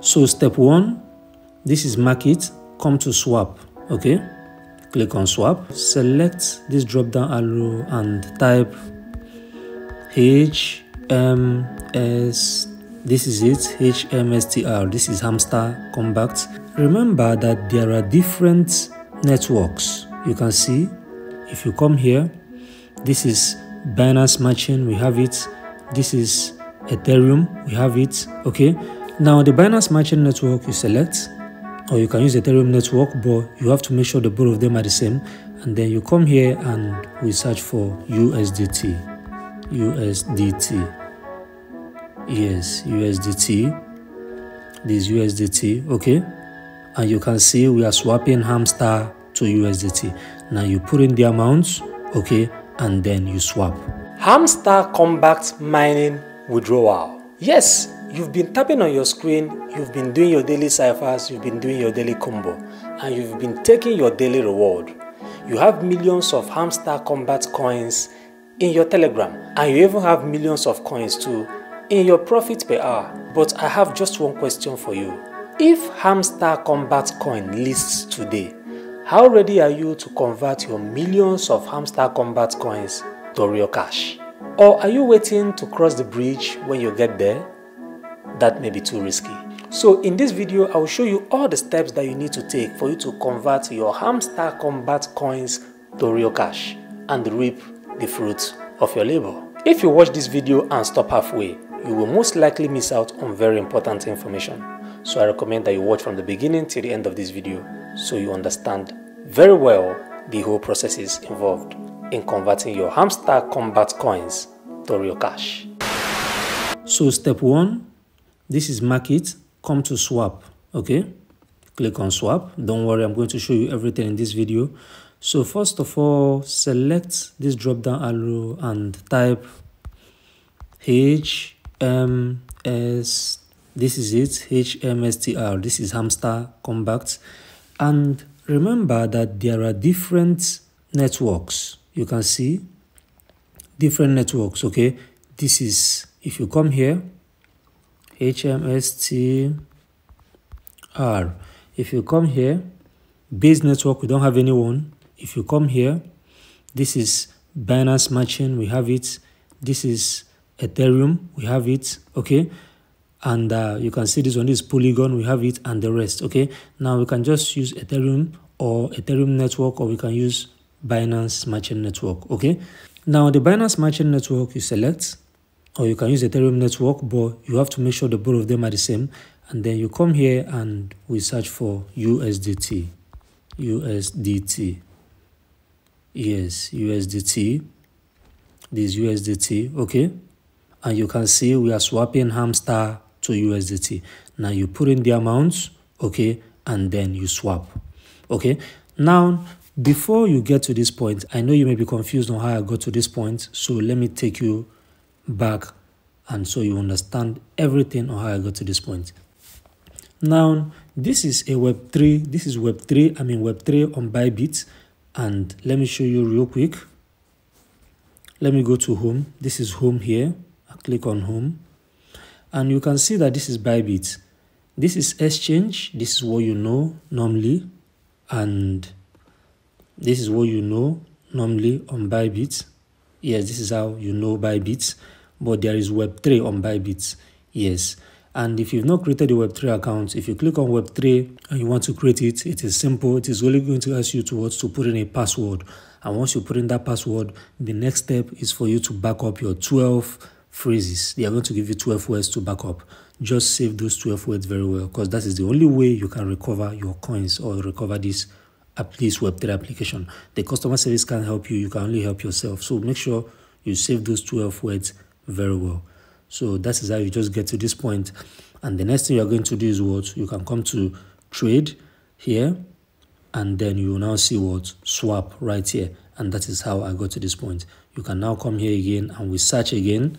So step 1, this is market, come to swap, okay? Click on swap, select this drop down arrow and type HMS, this is it, HMSTR, this is Hamster Kombat. Remember that there are different networks. You can see, if you come here, this is Binance matching, we have it. This is Ethereum, we have it, okay? Now the Binance matching network you select, or you can use Ethereum network, but you have to make sure the both of them are the same. And then you come here and we search for USDT. Yes, USDT. This USDT, okay? And you can see we are swapping Hamster to USDT. Now you put in the amounts, okay, and then you swap. Hamster Kombat mining withdrawal. Yes, you've been tapping on your screen, you've been doing your daily ciphers, you've been doing your daily combo, and you've been taking your daily reward. You have millions of Hamster Kombat coins in your Telegram, and you even have millions of coins too in your profit per hour. But I have just one question for you. If Hamster Kombat coin lists today, how ready are you to convert your millions of Hamster Kombat coins to real cash? Or are you waiting to cross the bridge when you get there? That may be too risky. So in this video, I will show you all the steps that you need to take for you to convert your Hamster Kombat coins to real cash and reap the fruits of your labor. If you watch this video and stop halfway, you will most likely miss out on very important information. So I recommend that you watch from the beginning till the end of this video so you understand very well the whole processes involved in converting your Hamster Kombat coins to real cash. So step 1, this is market, come to swap, okay? Click on swap. Don't worry, I'm going to show you everything in this video. So first of all, select this drop down arrow and type HMS, this is it, HMSTR, this is Hamster Kombat. And remember that there are different networks. You can see different networks, okay? This is, if you come here, HMSTR. If you come here, base network, we don't have anyone. If you come here, this is Binance matching, we have it. This is Ethereum, we have it, okay? And you can see this one, this Polygon, we have it, and the rest, okay? Now we can just use Ethereum or Ethereum network, or we can use Binance matching network, okay? Now the Binance matching network you select, or you can use Ethereum network, but you have to make sure the both of them are the same. And then you come here and we search for USDT. Yes, USDT. This USDT, okay? And you can see we are swapping Hamster to USDT. Now you put in the amounts, okay, and then you swap, okay? Now, before you get to this point, I know you may be confused on how I got to this point, so let me take you back and so you understand everything on how I got to this point. Now, this is a Web3, this is Web3, I'm in Web3 on Bybit, and let me show you real quick. Let me go to home. This is home here. I click on home, and you can see that this is Bybit. This is exchange. This is what you know normally, and this is what you know normally on Bybit. Yes, this is how you know Bybit, but there is Web3 on Bybit. Yes, and if you've not created a Web3 account, if you click on Web3 and you want to create it, it is simple. It is only going to ask you to put in a password, and once you put in that password, the next step is for you to back up your 12 phrases. They are going to give you 12 words to back up. Just save those 12 words very well, because that is the only way you can recover your coins or recover this Web3 application. The customer service can't help you. You can only help yourself. So make sure you save those 12 words very well. So that is how you just get to this point. And the next thing you're going to do is what? You can come to trade here, and then you will now see what? Swap right here. And that is how I got to this point. You can now come here again and we search again.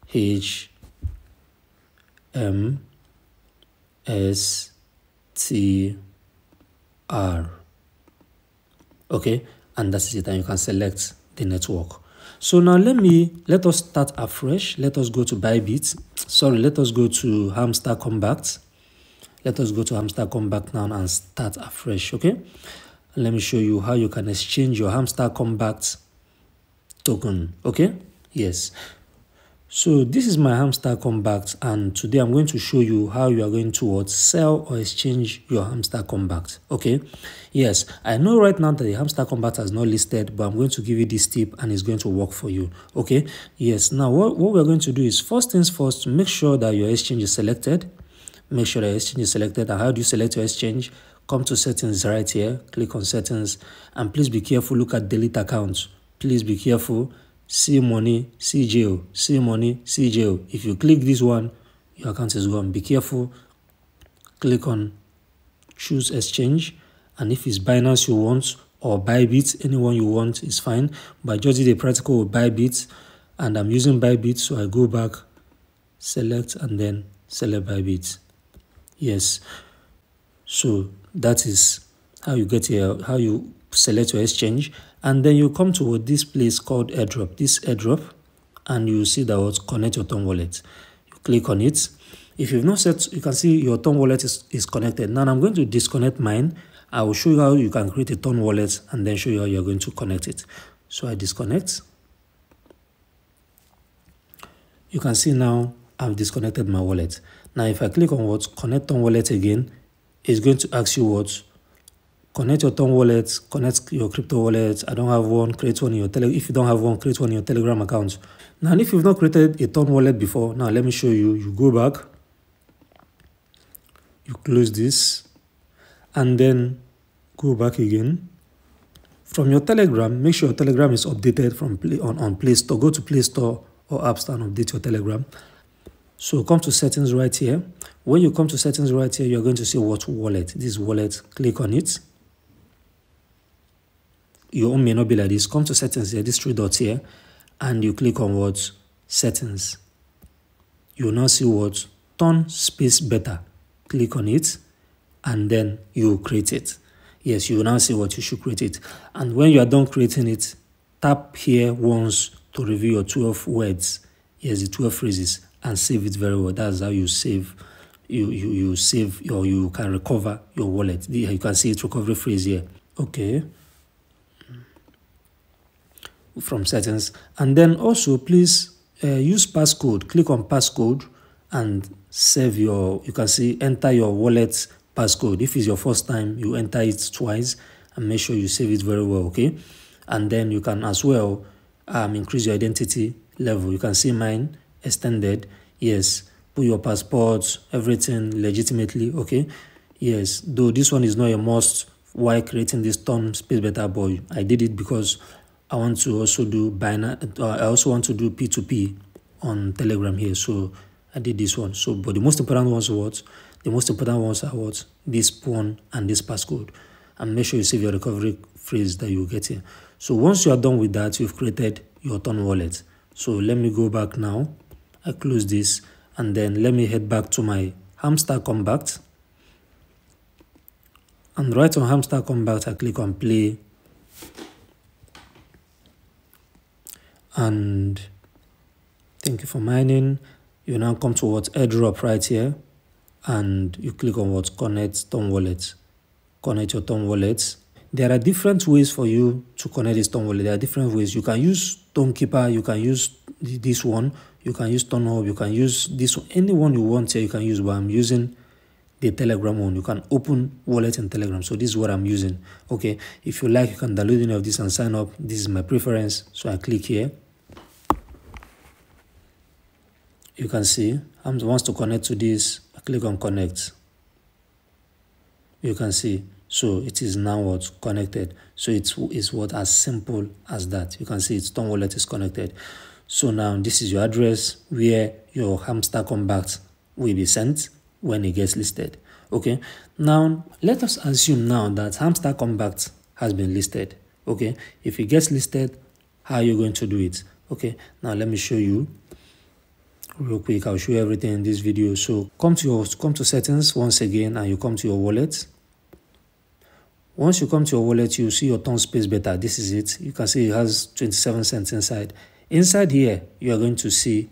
HMSTR. Okay, and that's it, and you can select the network. So now let us start afresh. Let us go to Bybit. Sorry, let us go to Hamster Kombat. Let us go to Hamster Kombat now and start afresh, okay? And let me show you how you can exchange your Hamster Kombat token, okay? Yes. So this is my Hamster Kombat, and today I'm going to show you how you are going to sell or exchange your Hamster Kombat, okay? Yes, I know right now that the Hamster Kombat has not listed, but I'm going to give you this tip and it's going to work for you, okay? Yes, now what we're going to do is, first things first, make sure that your exchange is selected. Make sure that your exchange is selected. And how do you select your exchange? Come to settings right here, click on settings, and please be careful, look at delete accounts. Please be careful. See money, see jail, see money, see jail. If you click this one, your account is gone. Be careful. Click on choose exchange, and if it's Binance you want or Bybit, anyone you want is fine. But I just did a practical with Bybit, and I'm using Bybit, so I go back, select, and then select Bybit. Yes, so that is how you get here, how you select your exchange. And then you come to this place called airdrop, this airdrop, and you see that what connect your Ton wallet. You click on it. If you've not set, you can see your Ton wallet is connected. Now I'm going to disconnect mine. I will show you how you can create a Ton wallet and then show you how you're going to connect it. So I disconnect. You can see now I've disconnected my wallet. Now if I click on what connect Ton wallet again, it's going to ask you what connect your Ton wallet, connect your crypto wallet. I don't have one, create one in your Telegram. If you don't have one, create one in your Telegram account. Now, if you've not created a Ton wallet before, now let me show you. You go back, you close this, and then go back again. From your Telegram, make sure your Telegram is updated from on Play Store. Go to Play Store or App Store and update your Telegram. So come to settings right here. When you come to settings right here, you're going to see what wallet. This wallet, click on it. Your own may not be like this. Come to settings here, these three dots here, and you click on what? Settings. You will now see what? Ton space beta. Click on it, and then you create it. Yes, you will now see what you should create it. And when you are done creating it, tap here once to review your 12 words. Yes, the 12 phrases, and save it very well. That's how you save. You save, or you can recover your wallet. You can see it recovery phrase here. Okay. From settings, and then also please use passcode. Click on passcode and save your, you can see enter your wallet passcode. If it's your first time, you enter it twice and make sure you save it very well, okay? And then you can as well increase your identity level. You can see mine extended. Yes, put your passport, everything legitimately, okay? Yes, though this one is not a must while creating this Ton space beta, boy, I did it because I want to also do Binance. I also want to do P2P on Telegram here, so I did this one. So, but the most important ones are what? The most important ones are what? This pawn and this passcode. And make sure you save your recovery phrase that you get here. So once you are done with that, you've created your Ton wallet. So let me go back now. I close this, and then let me head back to my Hamster Kombat. And right on Hamster Kombat, I click on play. And thank you for mining. You now come to what airdrop right here, and you click on what connect Ton wallet. Connect your Ton wallet. There are different ways for you to connect this Ton wallet. There are different ways. You can use Ton Keeper, you can use this one, you can use Ton Hub, you can use this one. Any one you want here, you can use, but I'm using the Telegram one. You can open wallet in Telegram. So this is what I'm using. Okay, if you like, you can download any of this and sign up. This is my preference. So I click here. You can see wants to connect to this. I click on connect. You can see, so it is now what connected. So it's what as simple as that. You can see its Ton wallet is connected. So now this is your address where your Hamster Kombat will be sent when it gets listed. Okay, now let us assume now that Hamster Kombat has been listed. Okay, if it gets listed, how are you going to do it? Okay, now let me show you real quick. I'll show you everything in this video. So come to settings once again, and you come to your wallet. Once you come to your wallet, you see your ton space beta. This is it. You can see it has 27 cents inside. Inside here, you are going to see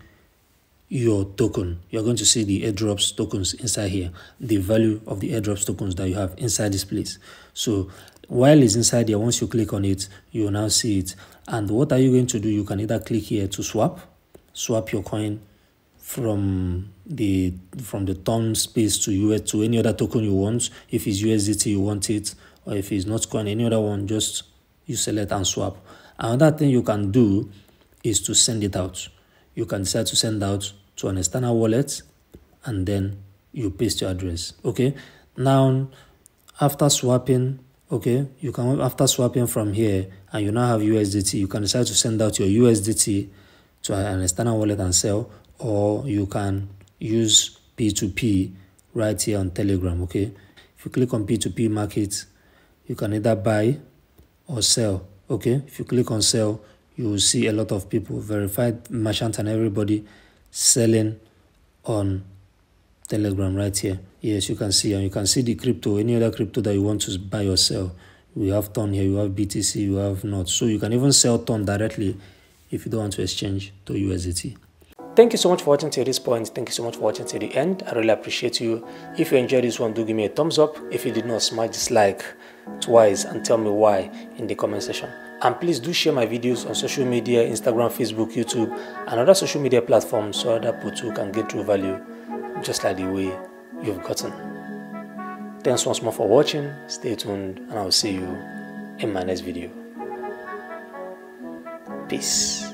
your token. You're going to see the airdrops tokens inside here, the value of the airdrops tokens that you have inside this place. So while it's inside here, once you click on it, you will now see it. And what are you going to do? You can either click here to swap your coin from the ton space to any other token you want. If it's USDT you want it, or if it's not coin, any other one, just you select and swap. Another thing you can do is to send it out. You can decide to send out to an external wallet, and then you paste your address. Okay, now after swapping, okay, you can, after swapping from here and you now have USDT, you can decide to send out your USDT to an external wallet and sell, or you can use P2P right here on Telegram. Okay, if you click on P2P market, you can either buy or sell. Okay, if you click on sell, you will see a lot of people, verified merchant and everybody, selling on Telegram right here. Yes, you can see, and you can see the crypto, any other crypto that you want to buy or sell. We have Ton here, you have BTC, you have NOT. So you can even sell Ton directly if you don't want to exchange to USDT. Thank you so much for watching till this point. Thank you so much for watching till the end. I really appreciate you. If you enjoyed this one, do give me a thumbs up. If you did not, smash dislike twice and tell me why in the comment section. And please do share my videos on social media, Instagram, Facebook, YouTube, and other social media platforms so other people too can get true value just like the way you've gotten. Thanks once more for watching. Stay tuned, and I'll see you in my next video. Peace.